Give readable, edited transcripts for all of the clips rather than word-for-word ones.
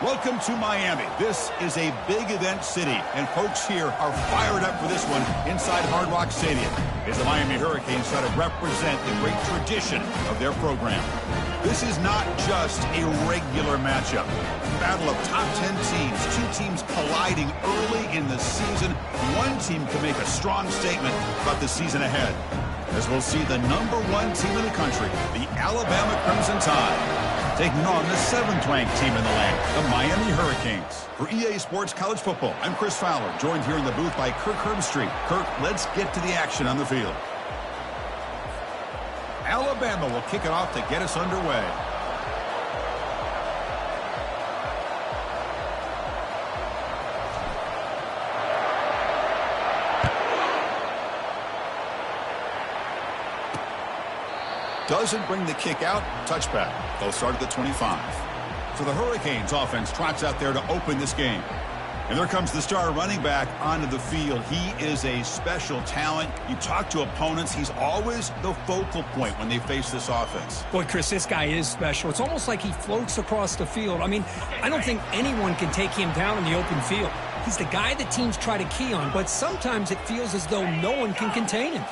Welcome to Miami. This is a big event city, and folks here are fired up for this one inside Hard Rock Stadium as the Miami Hurricanes try to represent the great tradition of their program. This is not just a regular matchup. Battle of top 10 teams, two teams colliding early in the season. One team can make a strong statement about the season ahead, as we'll see the #1 team in the country, the Alabama Crimson Tide, taking on the 7th-ranked team in the land, the Miami Hurricanes. For EA Sports College Football, I'm Chris Fowler, joined here in the booth by Kirk Herbstreit. Kirk, let's get to the action on the field. Alabama will kick it off to get us underway. Doesn't bring the kick out. Touchback. They'll start at the 25. So the Hurricanes offense trots out there to open this game. And there comes the star running back onto the field. He is a special talent. You talk to opponents, he's always the focal point when they face this offense. Boy, Chris, this guy is special. It's almost like he floats across the field. I mean, I don't think anyone can take him down in the open field. He's the guy that teams try to key on, but sometimes it feels as though no one can contain him.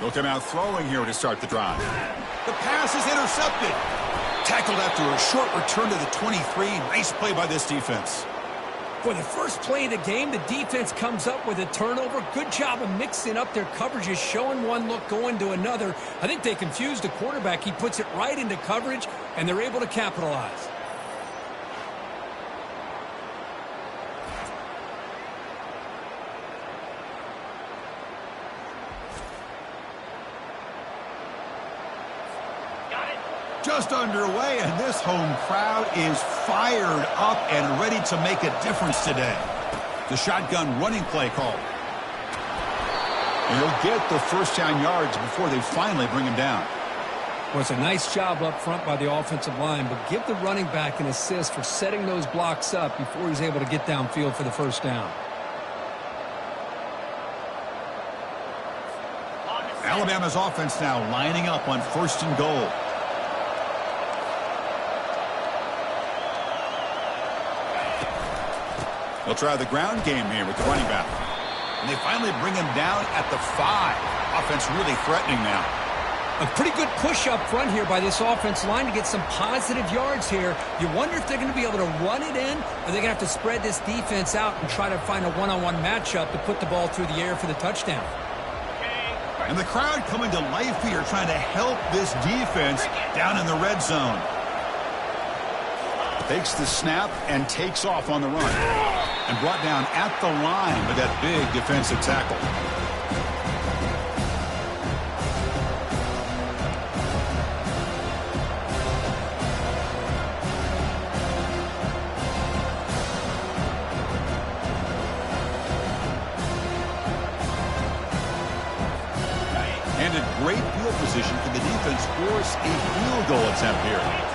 They'll come out throwing here to start the drive. The pass is intercepted. Tackled after a short return to the 23. Nice play by this defense. For the first play of the game, the defense comes up with a turnover. Good job of mixing up their coverages, showing one look, going to another. I think they confused the quarterback. He puts it right into coverage, and they're able to capitalize. Just underway, and this home crowd is fired up and ready to make a difference today. The shotgun running play called. And he'll get the first down yards before they finally bring him down. Well, it's a nice job up front by the offensive line, but give the running back an assist for setting those blocks up before he's able to get downfield for the first down. Alabama's offense now lining up on 1st and goal. They'll try the ground game here with the running back. And they finally bring him down at the 5. Offense really threatening now. A pretty good push up front here by this offensive line to get some positive yards here. You wonder if they're going to be able to run it in, or they're going to have to spread this defense out and try to find a one-on-one matchup to put the ball through the air for the touchdown. And the crowd coming to life here, trying to help this defense down in the red zone. Takes the snap and takes off on the run. And brought down at the line with that big defensive tackle. And a great field position for the defense force a field goal attempt here.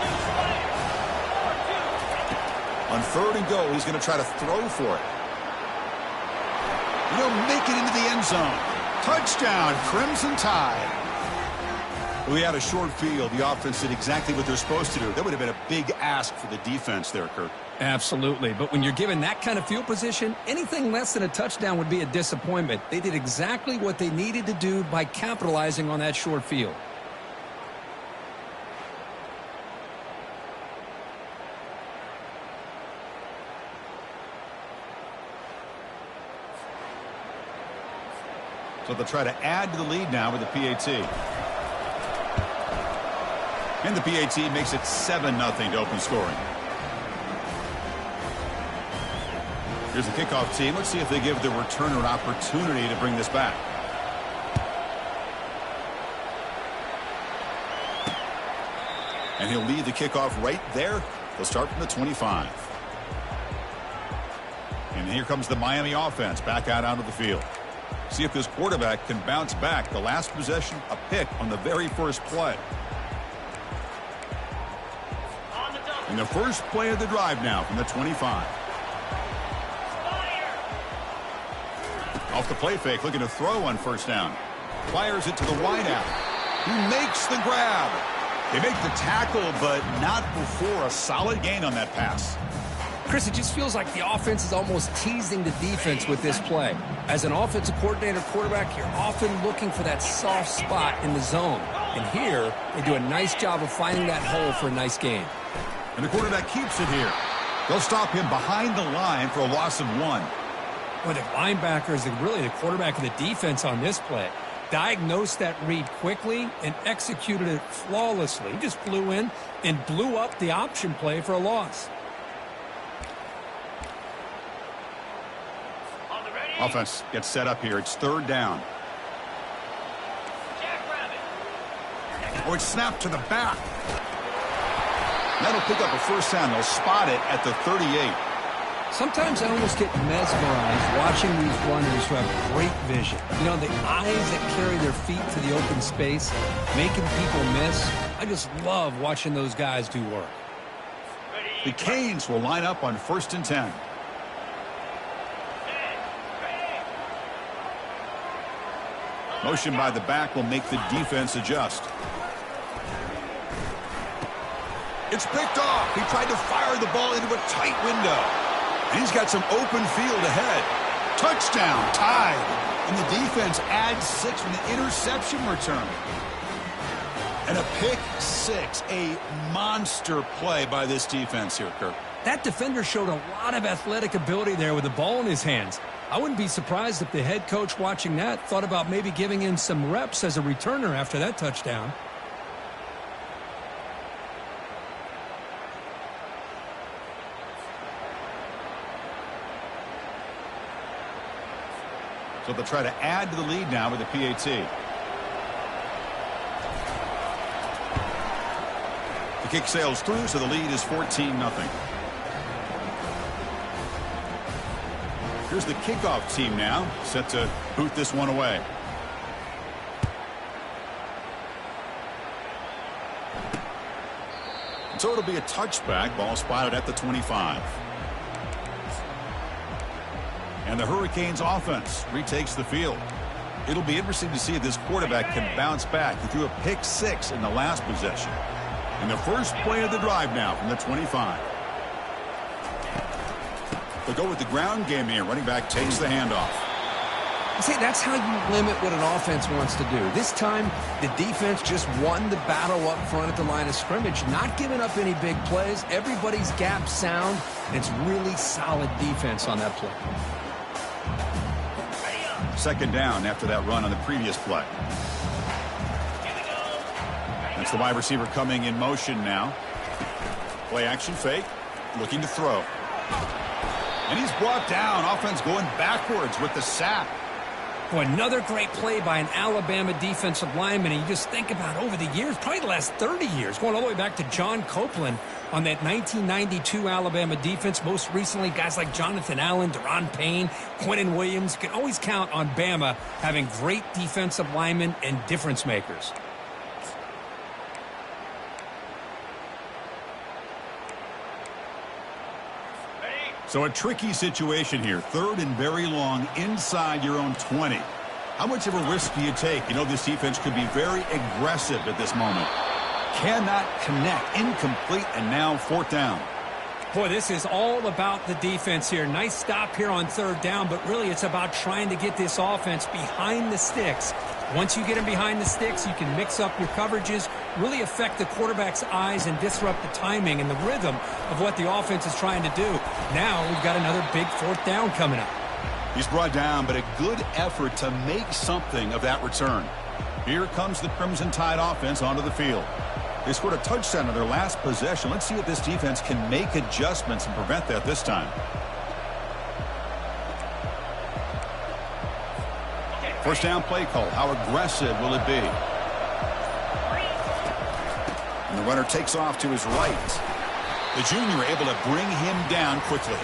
On 3rd and goal, he's going to try to throw for it. He'll make it into the end zone. Touchdown, Crimson Tide. We had a short field. The offense did exactly what they're supposed to do. That would have been a big ask for the defense there, Kirk. Absolutely. But when you're given that kind of field position, anything less than a touchdown would be a disappointment. They did exactly what they needed to do by capitalizing on that short field. So they'll try to add to the lead now with the PAT. And the PAT makes it 7-0 to open scoring. Here's the kickoff team. Let's see if they give the returner an opportunity to bring this back. And he'll lead the kickoff right there. They'll start from the 25. And here comes the Miami offense back out onto the field. See if this quarterback can bounce back. The last possession, a pick on the very first play. And the first play of the drive now from the 25. Off the play fake, looking to throw on 1st down. Fires it to the wideout. He makes the grab. They make the tackle, but not before a solid gain on that pass. Chris, it just feels like the offense is almost teasing the defense with this play. As an offensive coordinator quarterback, you're often looking for that soft spot in the zone. And here, they do a nice job of finding that hole for a nice gain. And the quarterback keeps it here. They'll stop him behind the line for a loss of 1. Well, the linebacker is really the quarterback of the defense on this play. Diagnosed that read quickly and executed it flawlessly. He just flew in and blew up the option play for a loss. Offense gets set up here. It's 3rd down. Oh, it's snapped to the back. That'll pick up a first down. They'll spot it at the 38. Sometimes I almost get mesmerized watching these runners who have great vision. You know, the eyes that carry their feet to the open space, making people miss. I just love watching those guys do work. The Canes will line up on 1st and 10. Motion by the back will make the defense adjust. It's picked off. He tried to fire the ball into a tight window. And he's got some open field ahead. Touchdown, tied. And the defense adds 6 from the interception return. And a pick 6, a monster play by this defense here, Kirk. That defender showed a lot of athletic ability there with the ball in his hands. I wouldn't be surprised if the head coach watching that thought about maybe giving him some reps as a returner after that touchdown. So they'll try to add to the lead now with the PAT. The kick sails through, so the lead is 14-0. Here's the kickoff team now, set to boot this one away. So it'll be a touchback. Ball spotted at the 25. And the Hurricanes offense retakes the field. It'll be interesting to see if this quarterback can bounce back. He threw a pick 6 in the last possession. And the first play of the drive now from the 25. They'll go with the ground game here. Running back takes the handoff. See, that's how you limit what an offense wants to do. This time, the defense just won the battle up front at the line of scrimmage, not giving up any big plays. Everybody's gap sound, and it's really solid defense on that play. 2nd down after that run on the previous play. That's the wide receiver coming in motion now. Play action fake, looking to throw. And he's brought down. Offense going backwards with the sack. Boy, another great play by an Alabama defensive lineman. And you just think about over the years, probably the last 30 years, going all the way back to John Copeland on that 1992 Alabama defense. Most recently, guys like Jonathan Allen, Deron Payne, Quentin Williams. You can always count on Bama having great defensive linemen and difference makers. So a tricky situation here. 3rd and very long inside your own 20. How much of a risk do you take? You know this defense could be very aggressive at this moment. Cannot connect. Incomplete, and now 4th down. Boy, this is all about the defense here. Nice stop here on 3rd down, but really it's about trying to get this offense behind the sticks. Once you get them behind the sticks, you can mix up your coverages, really affect the quarterback's eyes and disrupt the timing and the rhythm of what the offense is trying to do. Now we've got another big 4th down coming up. He's brought down, but a good effort to make something of that return. Here comes the Crimson Tide offense onto the field. They scored a touchdown on their last possession. Let's see if this defense can make adjustments and prevent that this time. First down play call. How aggressive will it be? And the runner takes off to his right. The junior able to bring him down quickly.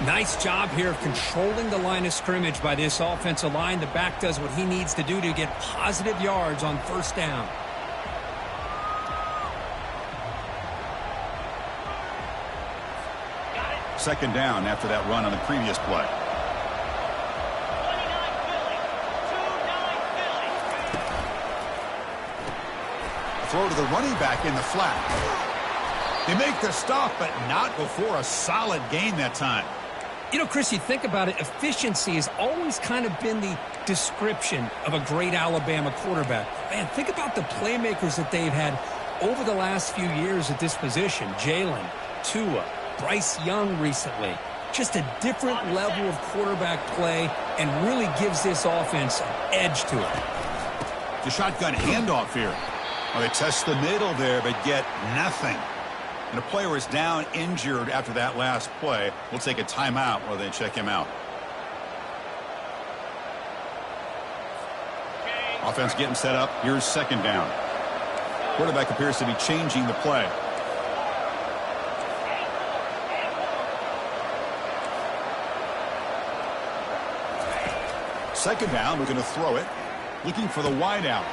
Nice job here of controlling the line of scrimmage by this offensive line. The back does what he needs to do to get positive yards on 1st down. Second down after that run on the previous play. Throw to the running back in the flat. They make the stop, but not before a solid gain that time. You know, Chris, you think about it, efficiency has always kind of been the description of a great Alabama quarterback. Man, think about the playmakers that they've had over the last few years at this position. Jalen, Tua, Bryce Young recently. Just a different level of quarterback play and really gives this offense an edge to it. The shotgun handoff here. Well, they test the middle there, but get nothing. And a player is down injured after that last play. We'll take a timeout while they check him out. Offense getting set up. Here's second down. Quarterback appears to be changing the play. Second down, we're going to throw it. Looking for the wide out.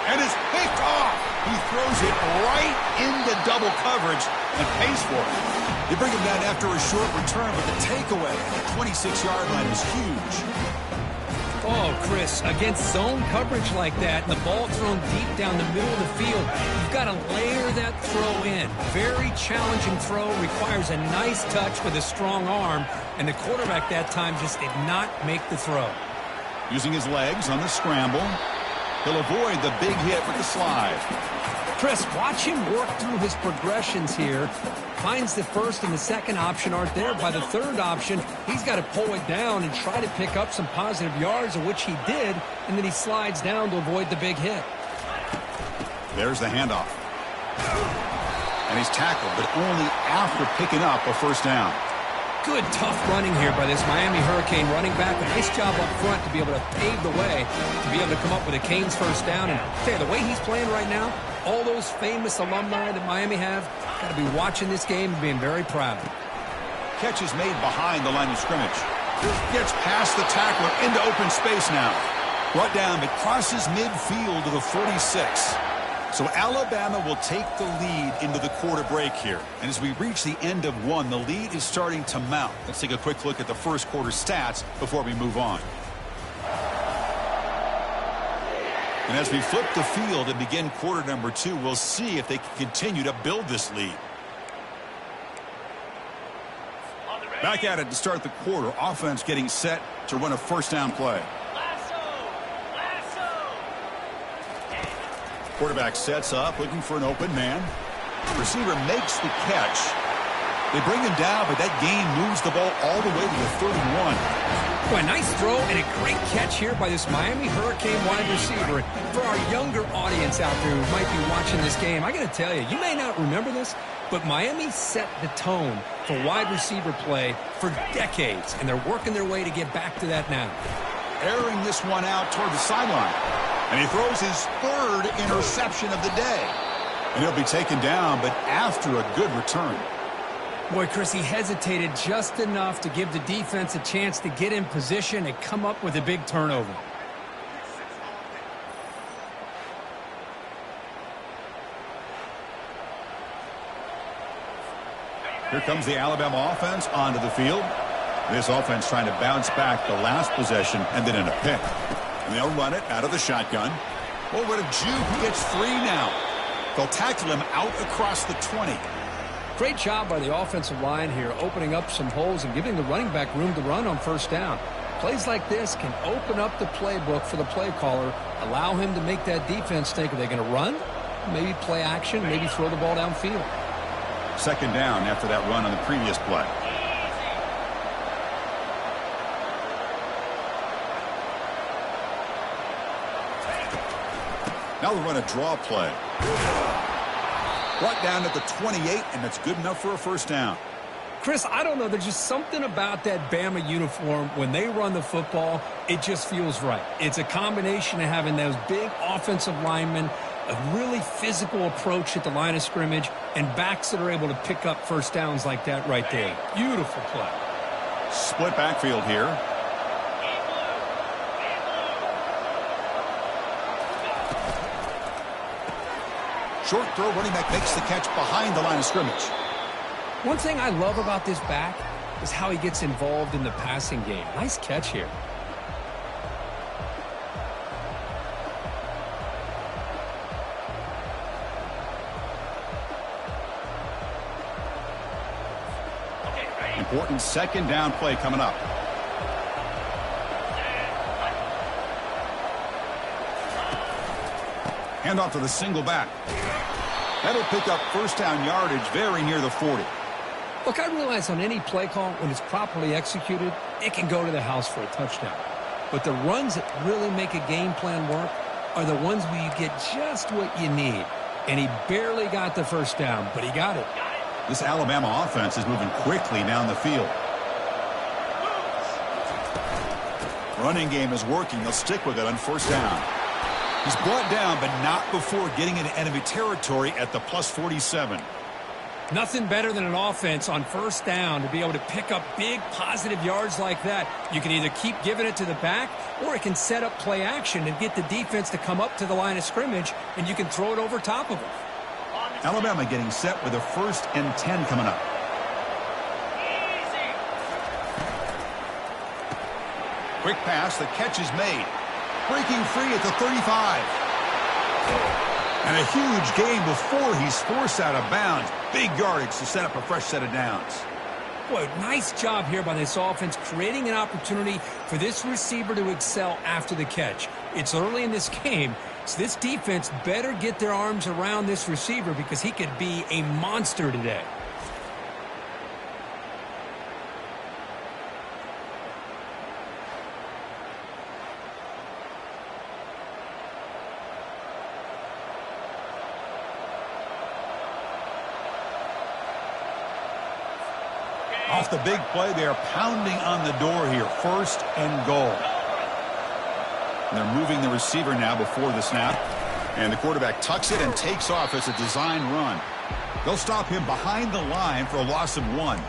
And it's picked off. He throws it right into double coverage and pays for it. They bring him down after a short return, but the takeaway at the 26-yard line is huge. Oh, Chris, against zone coverage like that, and the ball thrown deep down the middle of the field, you've got to layer that throw in. Very challenging throw, requires a nice touch with a strong arm, and the quarterback that time just did not make the throw. Using his legs on the scramble. He'll avoid the big hit with the slide. Chris, watch him work through his progressions here. Finds the first and the second option aren't there. By the third option, he's got to pull it down and try to pick up some positive yards, of which he did, and then he slides down to avoid the big hit. There's the handoff. And he's tackled, but only after picking up a first down. Good, tough running here by this Miami Hurricane running back. A nice job up front to be able to pave the way, to be able to come up with a Canes first down. And the way he's playing right now, all those famous alumni that Miami have, got to be watching this game and being very proud. Catch is made behind the line of scrimmage. Gets past the tackler into open space now. Brought down, but crosses midfield to the 46. So Alabama will take the lead into the quarter break here. And as we reach the end of one, the lead is starting to mount. Let's take a quick look at the first quarter stats before we move on. And as we flip the field and begin quarter number two, we'll see if they can continue to build this lead. Back at it to start the quarter. Offense getting set to run a first down play. Quarterback sets up, looking for an open man. Receiver makes the catch. They bring him down, but that gain moves the ball all the way to the 31. Boy, nice throw and a great catch here by this Miami Hurricane wide receiver. For our younger audience out there who might be watching this game, I got to tell you, you may not remember this, but Miami set the tone for wide receiver play for decades, and they're working their way to get back to that now. Airing this one out toward the sideline. And he throws his third interception of the day. And he'll be taken down, but after a good return. Boy, Chris, he hesitated just enough to give the defense a chance to get in position and come up with a big turnover. Here comes the Alabama offense onto the field. This offense trying to bounce back the last possession and then in a pick. And they'll run it out of the shotgun. Oh, what a juke. He gets free now. They'll tackle him out across the 20. Great job by the offensive line here, opening up some holes and giving the running back room to run on first down. Plays like this can open up the playbook for the play caller, allow him to make that defense think, are they going to run? Maybe play action, maybe throw the ball downfield. Second down after that run on the previous play. Now they'll run a draw play. Brought down at the 28, and that's good enough for a first down. Chris, I don't know. There's just something about that Bama uniform. When they run the football, it just feels right. It's a combination of having those big offensive linemen, a really physical approach at the line of scrimmage, and backs that are able to pick up first downs like that right there. Beautiful play. Split backfield here. Short throw, running back makes the catch behind the line of scrimmage. One thing I love about this back is how he gets involved in the passing game. Nice catch here. important second down play coming up. Hand off to the single back. That'll pick up first down yardage very near the 40. Look, I realize on any play call, when it's properly executed, it can go to the house for a touchdown. But the runs that really make a game plan work are the ones where you get just what you need. And he barely got the first down, but he got it. This Alabama offense is moving quickly down the field. Running game is working. They'll stick with it on first down. He's brought down, but not before getting into enemy territory at the plus 47. Nothing better than an offense on first down to be able to pick up big positive yards like that. You can either keep giving it to the back, or it can set up play action and get the defense to come up to the line of scrimmage, and you can throw it over top of them. Alabama getting set with a 1st and 10 coming up. Quick pass, the catch is made. Breaking free at the 35. And a huge gain before he's forced out of bounds. Big yardage to set up a fresh set of downs. Boy, nice job here by this offense, creating an opportunity for this receiver to excel after the catch. It's early in this game, so this defense better get their arms around this receiver because he could be a monster today. Off the big play, they are pounding on the door here. 1st and goal. And they're moving the receiver now before the snap. And the quarterback tucks it and takes off as a design run. They'll stop him behind the line for a loss of 1.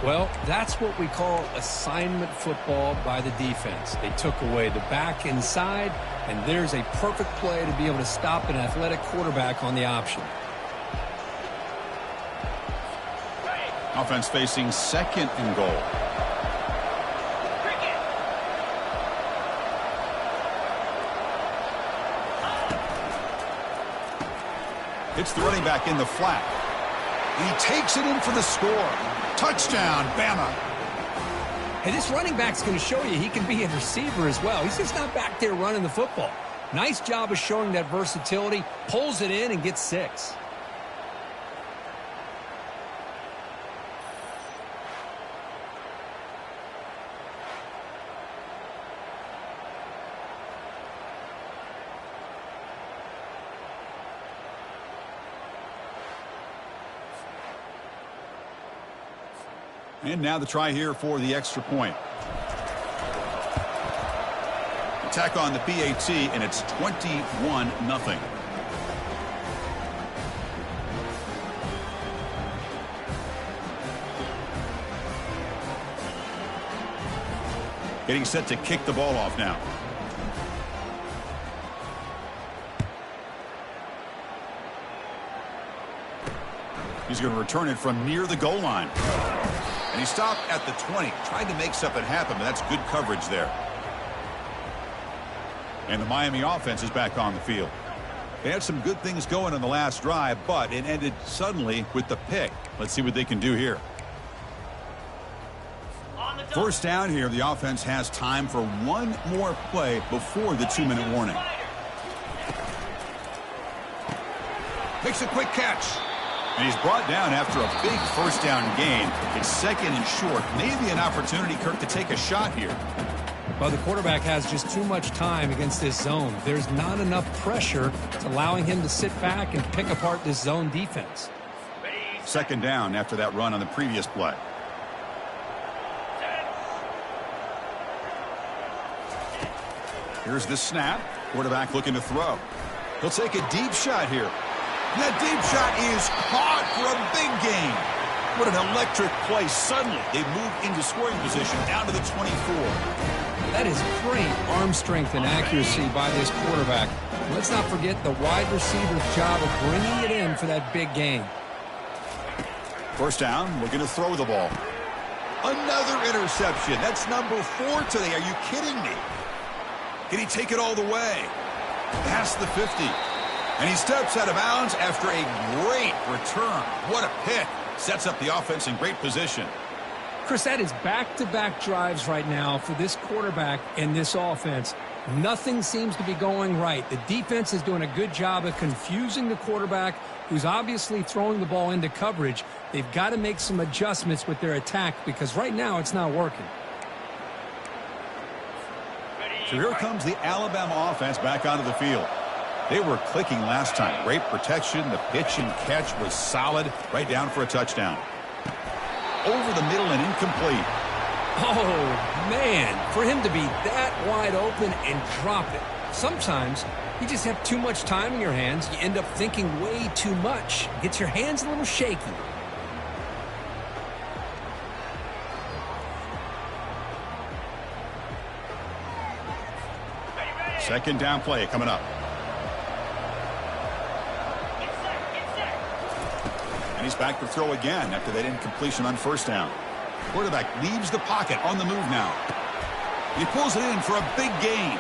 Well, that's what we call assignment football by the defense. They took away the back inside, and there's a perfect play to be able to stop an athletic quarterback on the option. Offense facing 2nd and goal. Hits the running back in the flat. And he takes it in for the score. Touchdown, Bama. Hey, this running back's going to show you he can be a receiver as well. He's just not back there running the football. Nice job of showing that versatility. Pulls it in and gets 6. And now the try here for the extra point. Attack on the PAT, and it's 21-0. Getting set to kick the ball off now. He's going to return it from near the goal line. And he stopped at the 20, tried to make something happen, but that's good coverage there. And the Miami offense is back on the field. They had some good things going on the last drive, but it ended suddenly with the pick. Let's see what they can do here. First down here, the offense has time for one more play before the 2-minute warning. Makes a quick catch. And he's brought down after a big first down gain. It's 2nd and short. Maybe an opportunity, Kirk, to take a shot here. Well, the quarterback has just too much time against this zone. There's not enough pressure. It's allowing him to sit back and pick apart this zone defense. 2nd down after that run on the previous play. Here's the snap. Quarterback looking to throw. He'll take a deep shot here. And that deep shot is caught for a big gain. What an electric play. Suddenly, they move into scoring position down to the 24. That is great arm strength and accuracy by this quarterback. Let's not forget the wide receiver's job of bringing it in for that big gain. First down, looking to throw the ball. Another interception. That's number 4 today. Are you kidding me? Can he take it all the way? Past the 50. And he steps out of bounds after a great return. What a pick. Sets up the offense in great position. Chris, that is back-to-back drives right now for this quarterback and this offense. Nothing seems to be going right. The defense is doing a good job of confusing the quarterback, who's obviously throwing the ball into coverage. They've got to make some adjustments with their attack because right now it's not working. So here comes the Alabama offense back onto the field. They were clicking last time. Great protection. The pitch and catch was solid. Right down for a touchdown. Over the middle and incomplete. Oh, man, for him to be that wide open and drop it. Sometimes you just have too much time in your hands. You end up thinking way too much. Gets your hands a little shaky. Second down play coming up. And he's back to throw again after that incompletion on first down. Quarterback leaves the pocket on the move now. He pulls it in for a big gain.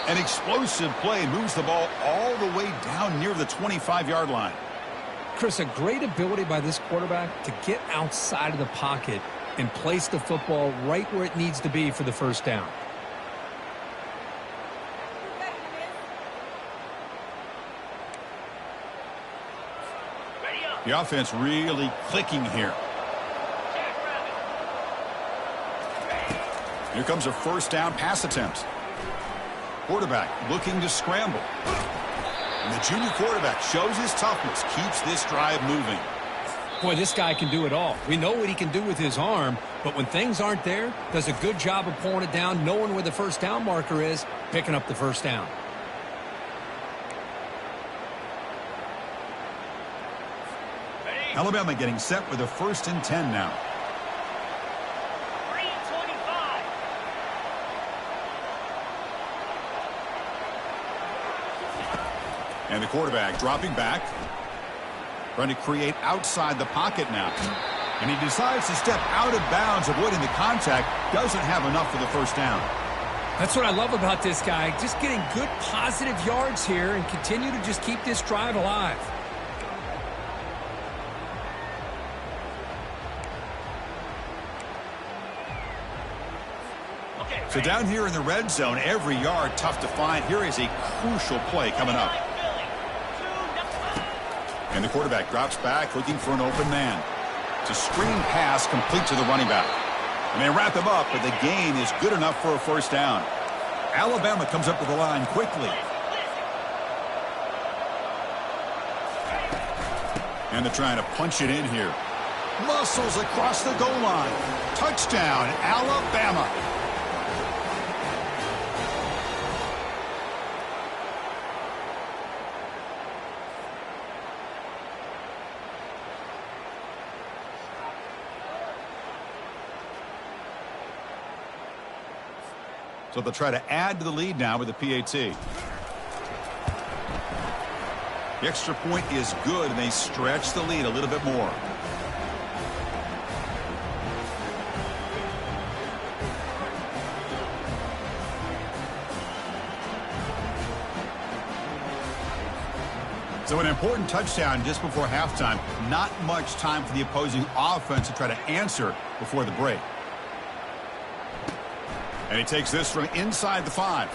An explosive play moves the ball all the way down near the 25-yard line. Chris, a great ability by this quarterback to get outside of the pocket and place the football right where it needs to be for the first down. The offense really clicking here. Here comes a first down pass attempt. Quarterback looking to scramble. And the junior quarterback shows his toughness, keeps this drive moving. Boy, this guy can do it all. We know what he can do with his arm, but when things aren't there, does a good job of pulling it down, knowing where the first down marker is, picking up the first down. Alabama getting set with a 1st and 10 now. 3:25. And the quarterback dropping back. Trying to create outside the pocket now. And he decides to step out of bounds, avoiding the contact. Doesn't have enough for the first down. That's what I love about this guy. Just getting good positive yards here and continue to just keep this drive alive. So down here in the red zone, every yard tough to find. Here is a crucial play coming up. And the quarterback drops back looking for an open man. It's a screen pass complete to the running back. And they wrap him up, but the gain is good enough for a first down. Alabama comes up to the line quickly. And they're trying to punch it in here. Muscles across the goal line. Touchdown, Alabama. So they'll try to add to the lead now with the PAT. The extra point is good, and they stretch the lead a little bit more. So an important touchdown just before halftime. Not much time for the opposing offense to try to answer before the break. And he takes this from inside the 5.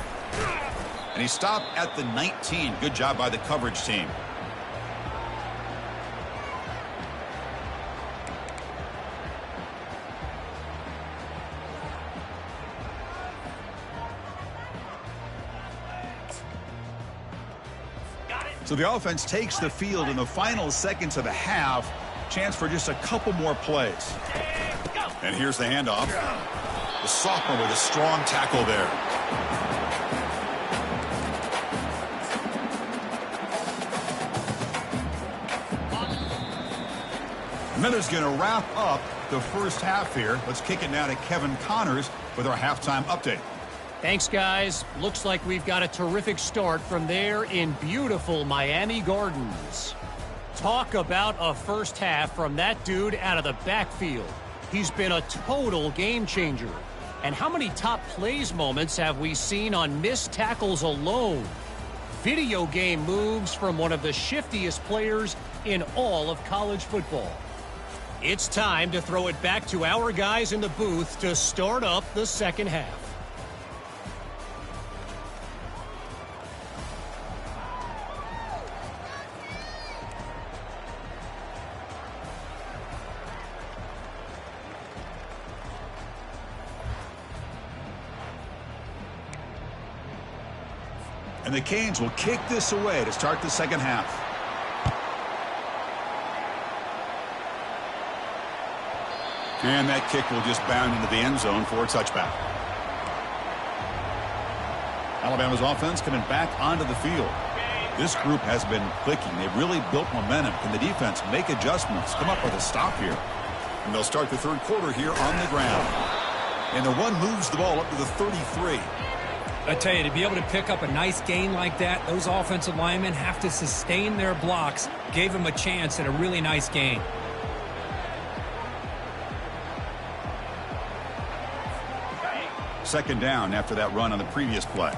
And he stopped at the 19. Good job by the coverage team. So the offense takes the field in the final seconds of the half. Chance for just a couple more plays. And here's the handoff. The sophomore with a strong tackle there. And then it's going to wrap up the first half here. Let's kick it now to Kevin Connors with our halftime update. Thanks, guys. Looks like we've got a terrific start from there in beautiful Miami Gardens. Talk about a first half from that dude out of the backfield. He's been a total game changer. And how many top plays moments have we seen on missed tackles alone? Video game moves from one of the shiftiest players in all of college football. It's time to throw it back to our guys in the booth to start up the second half. And the Canes will kick this away to start the second half. And that kick will just bound into the end zone for a touchback. Alabama's offense coming back onto the field. This group has been clicking. They've really built momentum. Can the defense make adjustments? Come up with a stop here. And they'll start the third quarter here on the ground. And the one moves the ball up to the 33. I tell you, to be able to pick up a nice gain like that, those offensive linemen have to sustain their blocks. Gave them a chance at a really nice gain. Second down after that run on the previous play.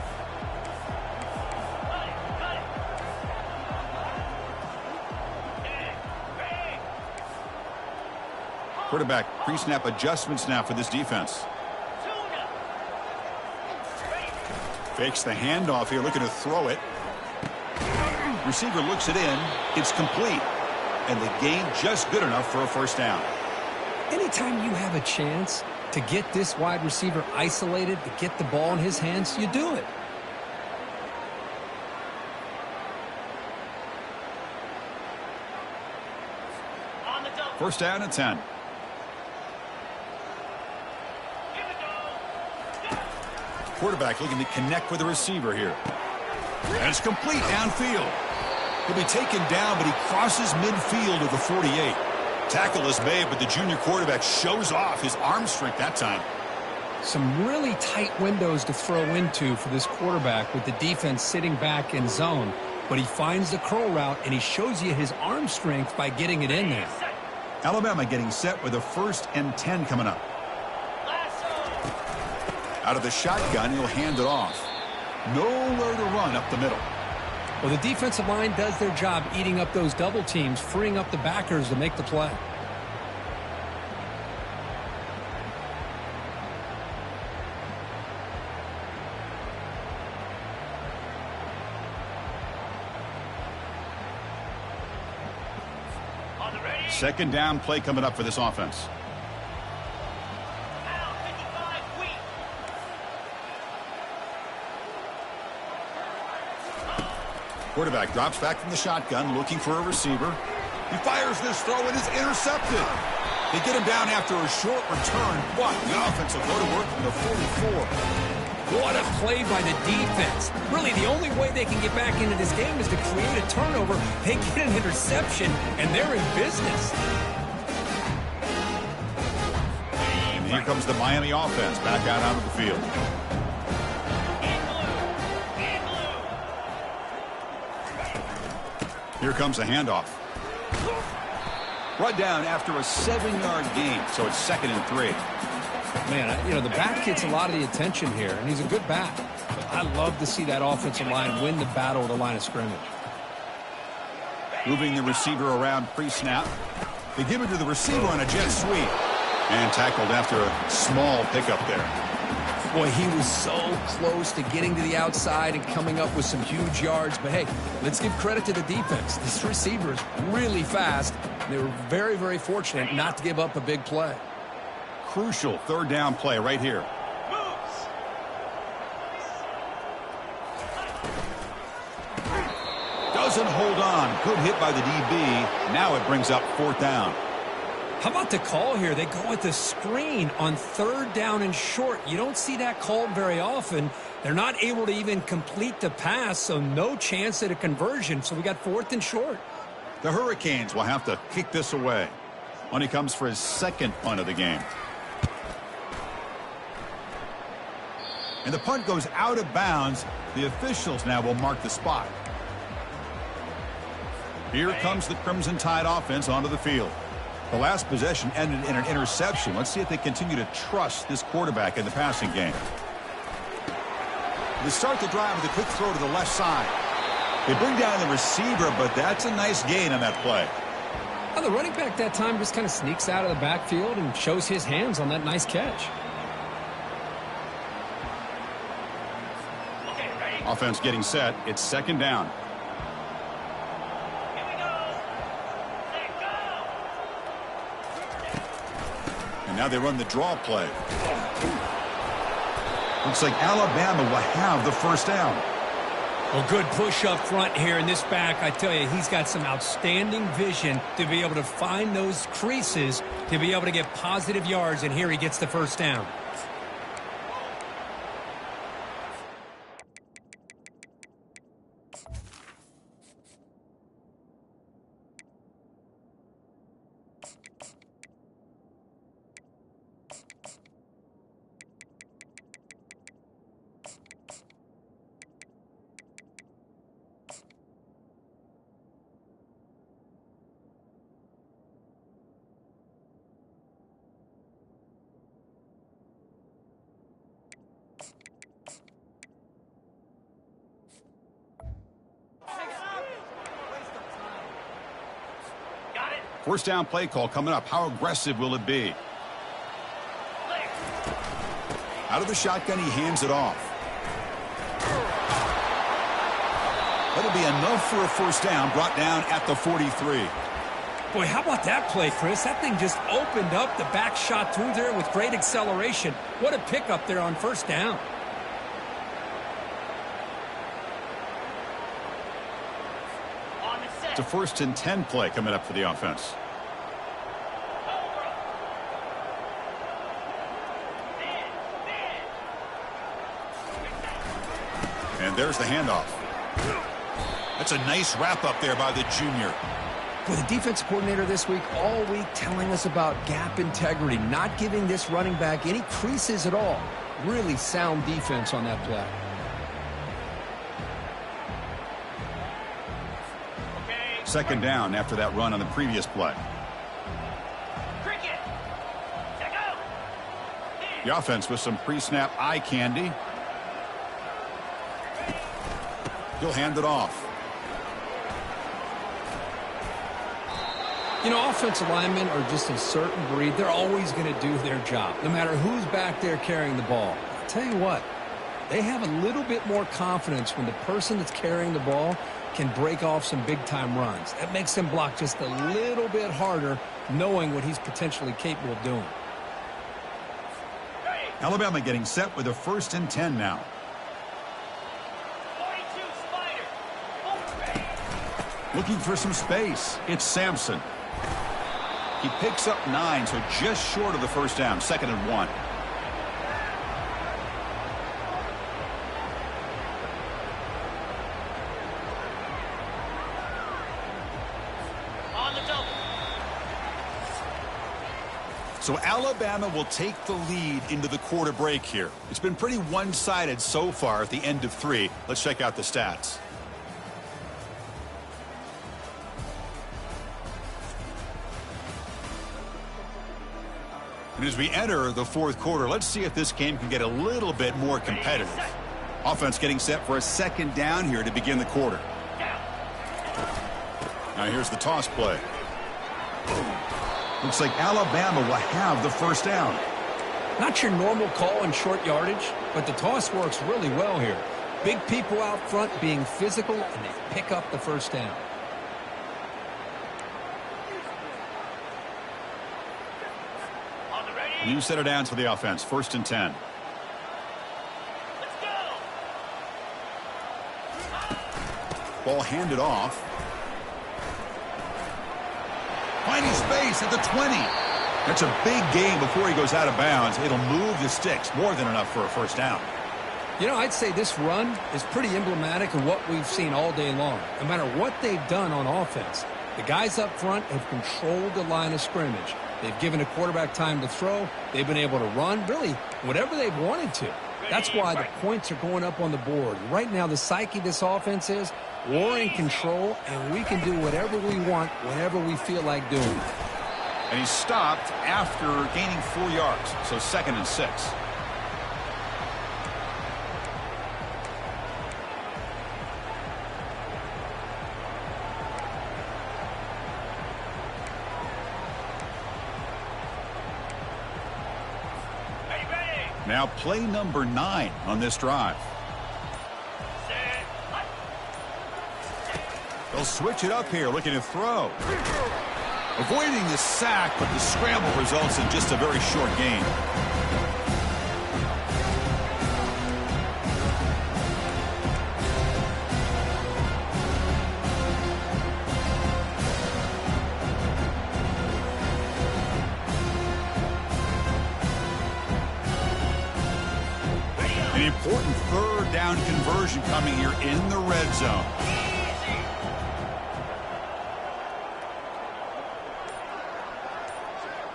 Quarterback pre-snap adjustments now for this defense. Fakes the handoff here, looking to throw it. Receiver looks it in. It's complete. And the gain just good enough for a first down. Anytime you have a chance to get this wide receiver isolated, to get the ball in his hands, you do it. First down and 10. Quarterback looking to connect with the receiver here. And it's complete downfield. He'll be taken down, but he crosses midfield of the 48. Tackle is made, but the junior quarterback shows off his arm strength that time. Some really tight windows to throw into for this quarterback with the defense sitting back in zone. But he finds the curl route, and he shows you his arm strength by getting it in there. Alabama getting set with a 1st and 10 coming up. Out of the shotgun, he'll hand it off. Nowhere to run up the middle. Well, the defensive line does their job eating up those double teams, freeing up the backers to make the play. Second down play coming up for this offense. Quarterback drops back from the shotgun, looking for a receiver. He fires this throw and is intercepted. They get him down after a short return, but the offense will go to work from the 44. What a play by the defense. Really, the only way they can get back into this game is to create a turnover. They get an interception, and they're in business. And here comes the Miami offense back out onto the field. Here comes a handoff. Run down after a 7-yard gain, so it's 2nd and 3. Man, you know, the back gets a lot of the attention here, and he's a good back. But I love to see that offensive line win the battle at the line of scrimmage. Moving the receiver around pre-snap. They give it to the receiver on a jet sweep. And tackled after a small pickup there. Boy, he was so close to getting to the outside and coming up with some huge yards. But, hey, let's give credit to the defense. This receiver is really fast. They were very, very fortunate not to give up a big play. Crucial third down play right here. Doesn't hold on. Good hit by the DB. Now it brings up 4th down. How about the call here? They go with the screen on 3rd down and short. You don't see that called very often. They're not able to even complete the pass, so no chance at a conversion. So we got 4th and short. The Hurricanes will have to kick this away when he comes for his 2nd punt of the game. And the punt goes out of bounds. The officials now will mark the spot. Here comes the Crimson Tide offense onto the field. The last possession ended in an interception. Let's see if they continue to trust this quarterback in the passing game. They start the drive with a quick throw to the left side. They bring down the receiver, but that's a nice gain on that play. Well, the running back that time just kind of sneaks out of the backfield and shows his hands on that nice catch. Offense getting set. It's second down. And now they run the draw play. Looks like Alabama will have the first down. Well, good push up front here, and this back, I tell you, he's got some outstanding vision to be able to find those creases, to be able to get positive yards, and here he gets the first down. First down play call coming up. How aggressive will it be? Out of the shotgun, he hands it off. That'll be enough for a first down, brought down at the 43. Boy, how about that play, Chris? That thing just opened up. The back shot through there with great acceleration. What a pickup there on first down. It's a 1st and 10 play coming up for the offense. And there's the handoff. That's a nice wrap up there by the junior. Well, the defense coordinator this week, all week, telling us about gap integrity, not giving this running back any creases at all. Really sound defense on that play. Second down after that run on the previous play. The offense with some pre-snap eye candy. He'll hand it off. You know, offensive linemen are just a certain breed. They're always going to do their job, no matter who's back there carrying the ball. I'll tell you what, they have a little bit more confidence when the person that's carrying the ball can break off some big-time runs. That makes them block just a little bit harder, knowing what he's potentially capable of doing. Alabama getting set with a 1st and 10 now. Looking for some space. It's Sampson. He picks up 9, so just short of the first down. 2nd and 1. So Alabama will take the lead into the quarter break here. It's been pretty one-sided so far at the end of 3. Let's check out the stats. And as we enter the 4th quarter, let's see if this game can get a little bit more competitive. Offense getting set for a 2nd down here to begin the quarter. Now here's the toss play. Looks like Alabama will have the first down. Not your normal call in short yardage, but the toss works really well here. Big people out front being physical, and they pick up the first down. New set of downs for the offense. 1st and 10. Ball handed off. Finding space at the 20. That's a big gain before he goes out of bounds. It'll move the sticks. More than enough for a first down. You know, I'd say this run is pretty emblematic of what we've seen all day long. No matter what they've done on offense, the guys up front have controlled the line of scrimmage. They've given a quarterback time to throw. They've been able to run, really, whatever they've wanted to. That's why the points are going up on the board. Right now, the psyche of this offense is we're in control, and we can do whatever we want, whenever we feel like doing. And he stopped after gaining 4 yards, so 2nd and 6. Now play number 9 on this drive. They'll switch it up here, looking to throw. Avoiding the sack, but the scramble results in just a very short gain. An important third down conversion coming here in the red zone.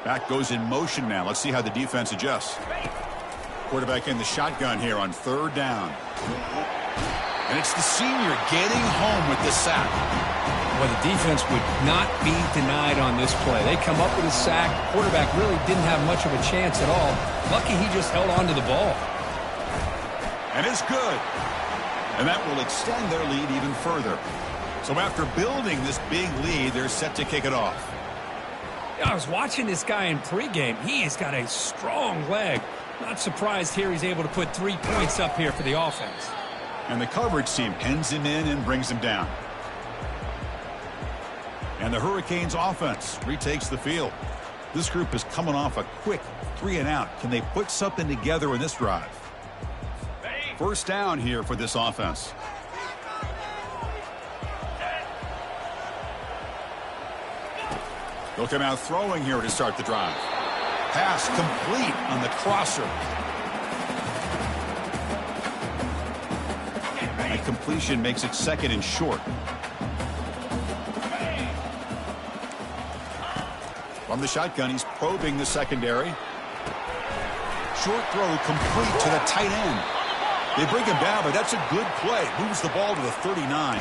Back goes in motion now. Let's see how the defense adjusts. Quarterback in the shotgun here on third down. And it's the senior getting home with the sack. Well, the defense would not be denied on this play. They come up with a sack. Quarterback really didn't have much of a chance at all. Lucky he just held on to the ball. And it's good. And that will extend their lead even further. So after building this big lead, they're set to kick it off. I was watching this guy in pregame. He has got a strong leg. Not surprised here he's able to put 3 points up here for the offense. And the coverage team pins him in and brings him down. And the Hurricanes offense retakes the field. This group is coming off a quick 3 and out. Can they put something together in this drive? First down here for this offense. They'll come out throwing here to start the drive. Pass complete on the crosser. That completion makes it 2nd and short. From the shotgun, he's probing the secondary. Short throw complete to the tight end. They bring him down, but that's a good play. Moves the ball to the 39.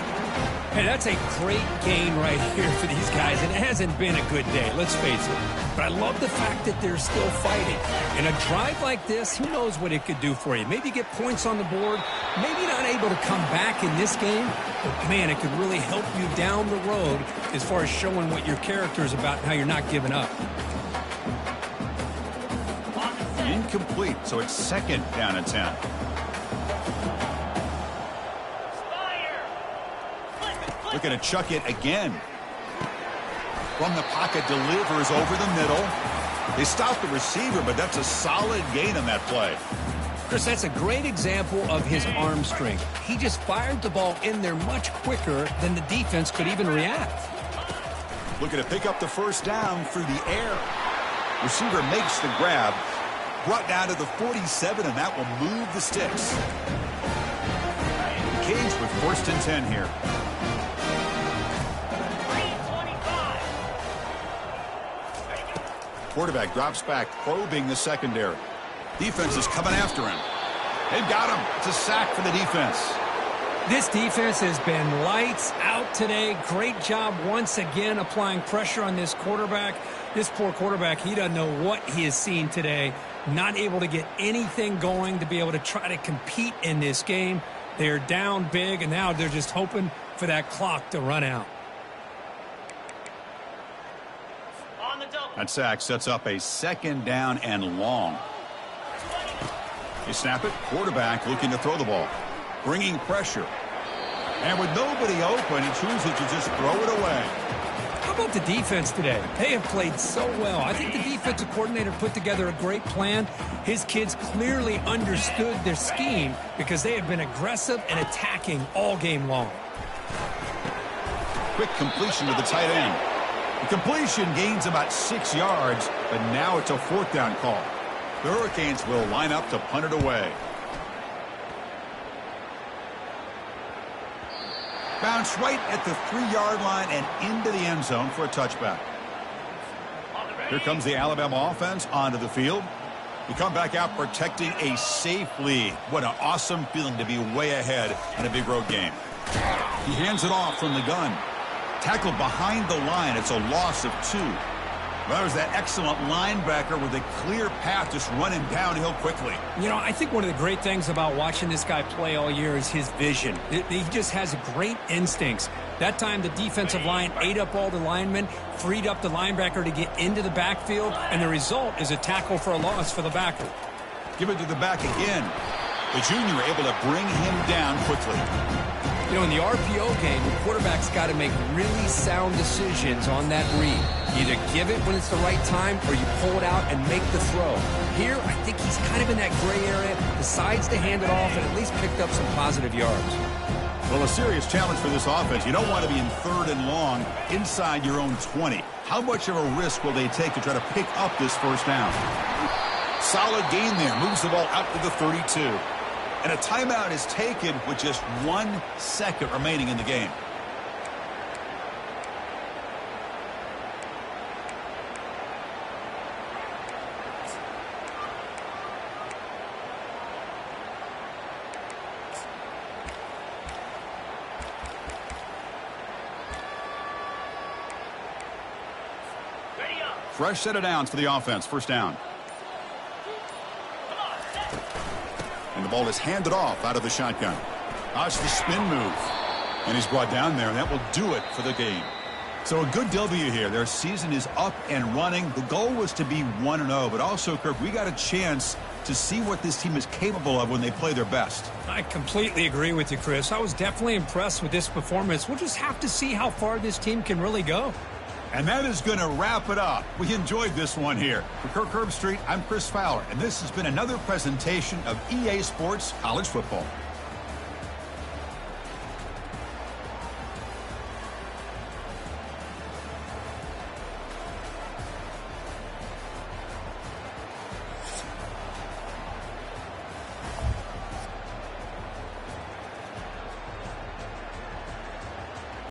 Hey, that's a great gain right here for these guys. And it hasn't been a good day, let's face it. But I love the fact that they're still fighting. In a drive like this, who knows what it could do for you. Maybe get points on the board. Maybe not able to come back in this game. But, man, it could really help you down the road as far as showing what your character is about and how you're not giving up. Incomplete, so it's 2nd down and 10. Looking to chuck it again. From the pocket, delivers over the middle. They stop the receiver, but that's a solid gain on that play. Chris, that's a great example of his arm strength. He just fired the ball in there much quicker than the defense could even react. Looking to pick up the first down through the air. Receiver makes the grab. Brought down to the 47, and that will move the sticks. The Canes with 1st and 10 here. Quarterback drops back, probing the secondary. Defense is coming after him. They've got him. It's a sack for the defense. This defense has been lights out today. Great job once again applying pressure on this quarterback. This poor quarterback, he doesn't know what he has seen today. Not able to get anything going to be able to try to compete in this game. They're down big, and now they're just hoping for that clock to run out. That sack sets up a 2nd down and long. They snap it. Quarterback looking to throw the ball. Bringing pressure. And with nobody open, he chooses to just throw it away. How about the defense today? They have played so well. I think the defensive coordinator put together a great plan. His kids clearly understood their scheme because they have been aggressive and attacking all game long. Quick completion to the tight end. The completion gains about 6 yards, but now it's a 4th down call. The Hurricanes will line up to punt it away. Bounce right at the 3-yard line and into the end zone for a touchback. Here comes the Alabama offense onto the field. We come back out protecting a safe lead. What an awesome feeling to be way ahead in a big road game. He hands it off from the gun. Tackled behind the line. It's a loss of 2. Well, there's that excellent linebacker with a clear path just running downhill quickly. You know, I think one of the great things about watching this guy play all year is his vision. He just has great instincts. That time, the defensive line ate up all the linemen, freed up the linebacker to get into the backfield, and the result is a tackle for a loss for the backer. Give it to the back again. The junior able to bring him down quickly. You know, in the RPO game, the quarterback's got to make really sound decisions on that read. You either give it when it's the right time or you pull it out and make the throw. Here, I think he's kind of in that gray area, decides to hand it off and at least picked up some positive yards. Well, a serious challenge for this offense. You don't want to be in 3rd and long inside your own 20. How much of a risk will they take to try to pick up this first down? Solid gain there. Moves the ball out to the 32. And a timeout is taken with just 1 second remaining in the game. Fresh set of downs for the offense. First down. And the ball is handed off out of the shotgun. Watch the spin move. And he's brought down there, and that will do it for the game. So a good W here. Their season is up and running. The goal was to be 1-0, but also, Kirk, we got a chance to see what this team is capable of when they play their best. I completely agree with you, Chris. I was definitely impressed with this performance. We'll just have to see how far this team can really go. And that is going to wrap it up. We enjoyed this one here. For Kirk Herbstreit, I'm Chris Fowler, and this has been another presentation of EA Sports College Football.